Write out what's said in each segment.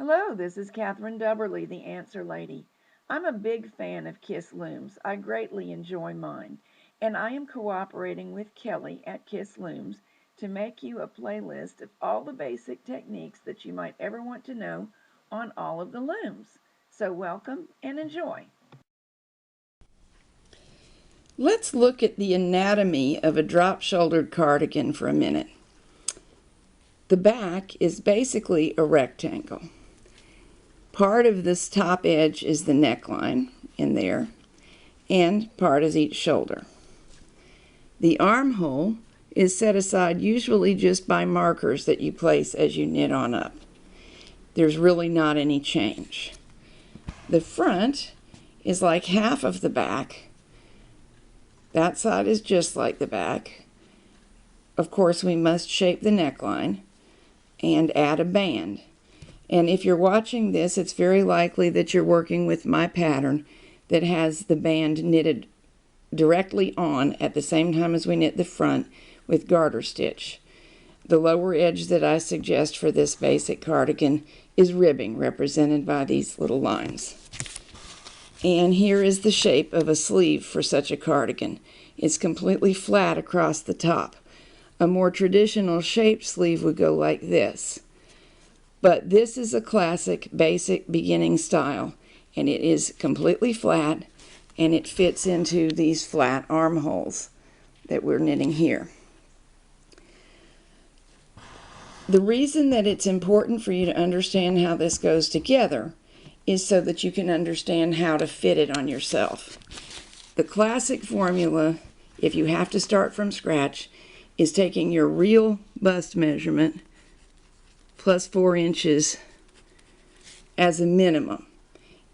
Hello, this is Catherine Dubberly, the Answer Lady. I'm a big fan of Kiss Looms. I greatly enjoy mine, and I am cooperating with Kelly at Kiss Looms to make you a playlist of all the basic techniques that you might ever want to know on all of the looms. So welcome and enjoy. Let's look at the anatomy of a drop-shouldered cardigan for a minute. The back is basically a rectangle. Part of this top edge is the neckline in there, and part is each shoulder. The armhole is set aside usually just by markers that you place as you knit on up. There's really not any change. The front is like half of the back. That side is just like the back. Of course, we must shape the neckline and add a band. And if you're watching this, it's very likely that you're working with my pattern that has the band knitted directly on at the same time as we knit the front with garter stitch. The lower edge that I suggest for this basic cardigan is ribbing, represented by these little lines. And here is the shape of a sleeve for such a cardigan. It's completely flat across the top. A more traditional shaped sleeve would go like this. But this is a classic, basic beginning style, and it is completely flat, and it fits into these flat armholes that we're knitting here. The reason that it's important for you to understand how this goes together is so that you can understand how to fit it on yourself. The classic formula, if you have to start from scratch, is taking your real bust measurement plus 4 inches as a minimum.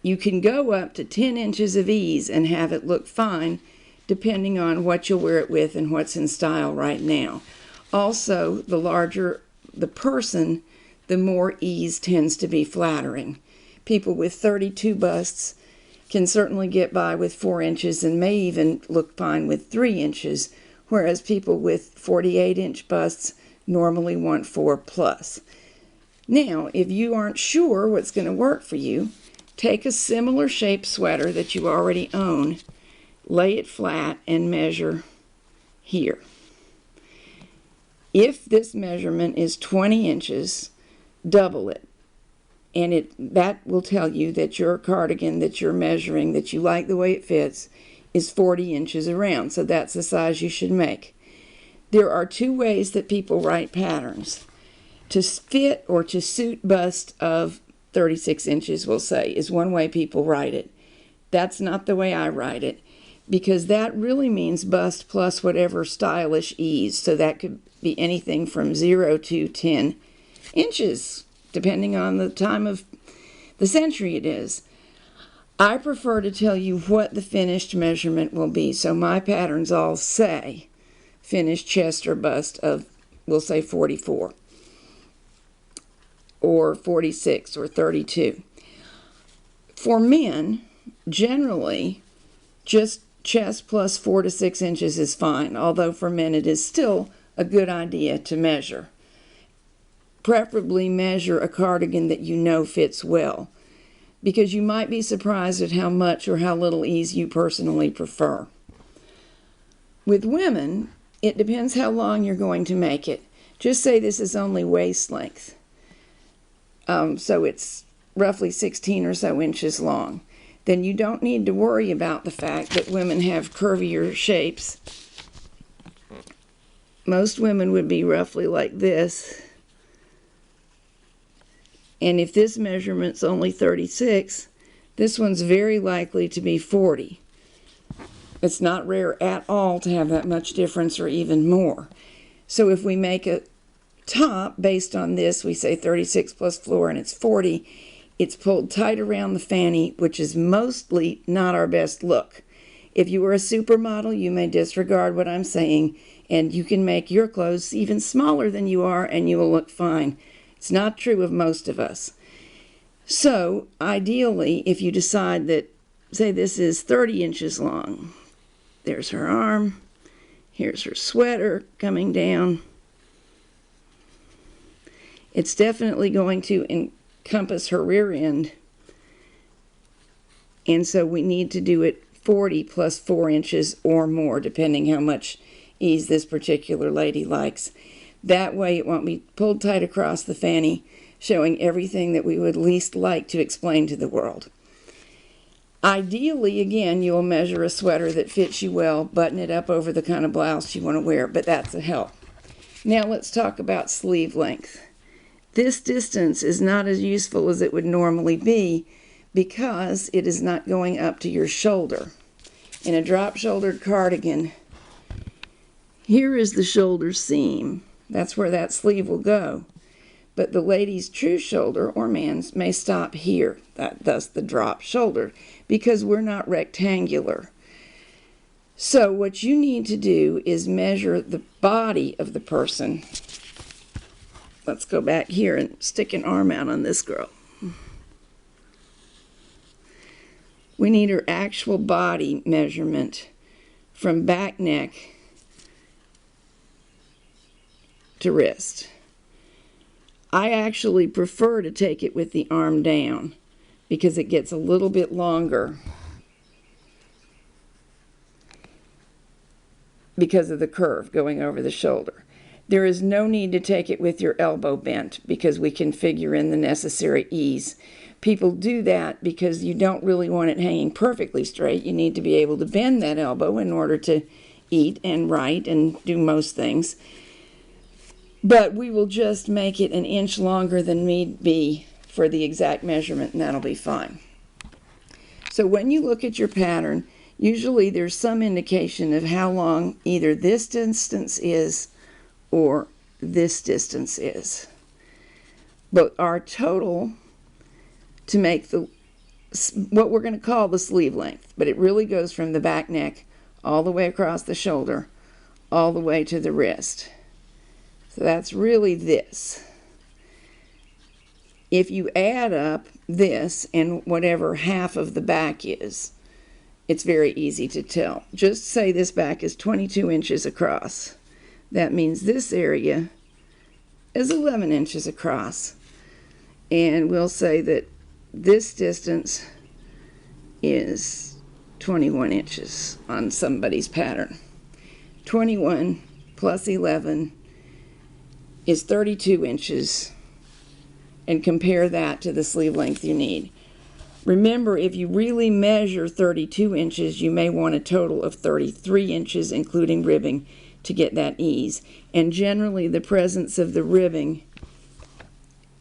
You can go up to 10 inches of ease and have it look fine depending on what you'll wear it with and what's in style right now. Also, the larger the person, the more ease tends to be flattering. People with 32 busts can certainly get by with 4 inches and may even look fine with 3 inches, whereas people with 48-inch busts normally want 4 plus. Now, if you aren't sure what's going to work for you, take a similar shaped sweater that you already own, lay it flat, and measure here. If this measurement is 20 inches, double it. And that will tell you that your cardigan that you're measuring, that you like the way it fits, is 40 inches around. So that's the size you should make. There are 2 ways that people write patterns. To fit or to suit bust of 36 inches, we'll say, is one way people write it. That's not the way I write it, because that really means bust plus whatever stylish ease. So that could be anything from 0 to 10 inches, depending on the time of the century it is. I prefer to tell you what the finished measurement will be. So my patterns all say finished chest or bust of, we'll say 44. Or 46 or 32. For men, generally, just chest plus 4 to 6 inches is fine, although for men it is still a good idea to measure. Preferably measure a cardigan that you know fits well, because you might be surprised at how much or how little ease you personally prefer. With women, it depends how long you're going to make it. Just say this is only waist length. So it's roughly 16 or so inches long. Then you don't need to worry about the fact that women have curvier shapes. Most women would be roughly like this. And if this measurement's only 36, this one's very likely to be 40. It's not rare at all to have that much difference or even more. So if we make a top based on this, we say 36 plus floor and it's 40, it's pulled tight around the fanny, which is mostly not our best look. If you were a supermodel, you may disregard what I'm saying, and you can make your clothes even smaller than you are and you will look fine. It's not true of most of us. So ideally, if you decide that, say this is 30 inches long, there's her arm, here's her sweater coming down. It's definitely going to compass her rear end, and so we need to do it 40 plus 4 inches or more, depending how much ease this particular lady likes. That way it won't be pulled tight across the fanny, showing everything that we would least like to explain to the world. Ideally, again, you'll measure a sweater that fits you well, button it up over the kind of blouse you want to wear, but that's a help. Now let's talk about sleeve length. This distance is not as useful as it would normally be because it is not going up to your shoulder. In a drop-shouldered cardigan, here is the shoulder seam. That's where that sleeve will go. But the lady's true shoulder, or man's, may stop here, thus the drop shoulder, because we're not rectangular. So what you need to do is measure the body of the person. Let's go back here and stick an arm out on this girl. We need her actual body measurement from back neck to wrist. I actually prefer to take it with the arm down because it gets a little bit longer because of the curve going over the shoulder. There is no need to take it with your elbow bent because we can figure in the necessary ease. People do that because you don't really want it hanging perfectly straight. You need to be able to bend that elbow in order to eat and write and do most things. But we will just make it an inch longer than need be for the exact measurement, and that'll be fine. So when you look at your pattern, usually there's some indication of how long either this distance is or this distance is. But our total to make what we're going to call the sleeve length, but it really goes from the back neck all the way across the shoulder, all the way to the wrist. So that's really this. If you add up this and whatever half of the back is, it's very easy to tell. Just say this back is 22 inches across. That means this area is 11 inches across. And we'll say that this distance is 21 inches on somebody's pattern. 21 plus 11 is 32 inches, and compare that to the sleeve length you need. Remember, if you really measure 32 inches, you may want a total of 33 inches, including ribbing, to get that ease. And generally, the presence of the ribbing,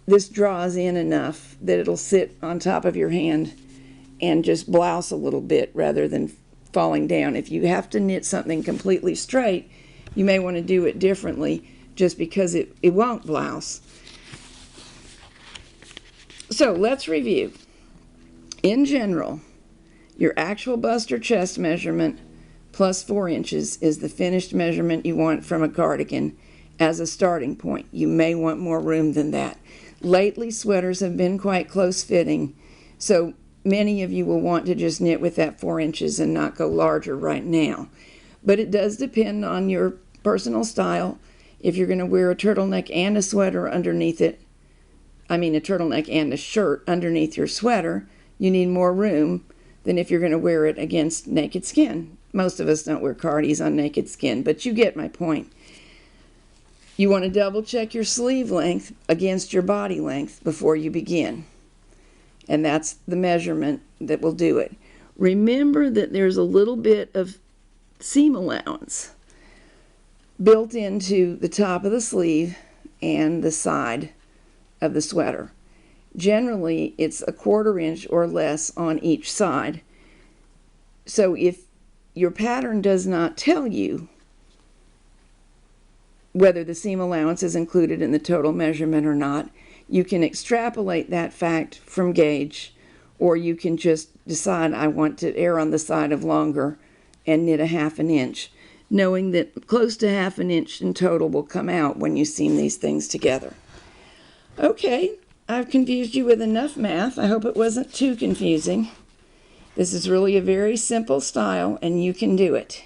this draws in enough that it'll sit on top of your hand and just blouse a little bit rather than falling down. If you have to knit something completely straight, you may want to do it differently just because it won't blouse. So let's review. In general, your actual bust or chest measurement plus 4 inches is the finished measurement you want from a cardigan as a starting point. You may want more room than that. Lately, sweaters have been quite close fitting, so many of you will want to just knit with that 4 inches and not go larger right now. But it does depend on your personal style. If you're going to wear a turtleneck and a sweater underneath it, a turtleneck and a shirt underneath your sweater, you need more room than if you're going to wear it against naked skin. Most of us don't wear cardis on naked skin, but you get my point. You want to double check your sleeve length against your body length before you begin. And that's the measurement that will do it. Remember that there's a little bit of seam allowance built into the top of the sleeve and the side of the sweater. Generally, it's a 1/4 inch or less on each side. So if your pattern does not tell you whether the seam allowance is included in the total measurement or not, you can extrapolate that fact from gauge, or you can just decide I want to err on the side of longer and knit a 1/2 inch, knowing that close to 1/2 inch in total will come out when you seam these things together. Okay, I've confused you with enough math. I hope it wasn't too confusing. This is really a very simple style, and you can do it.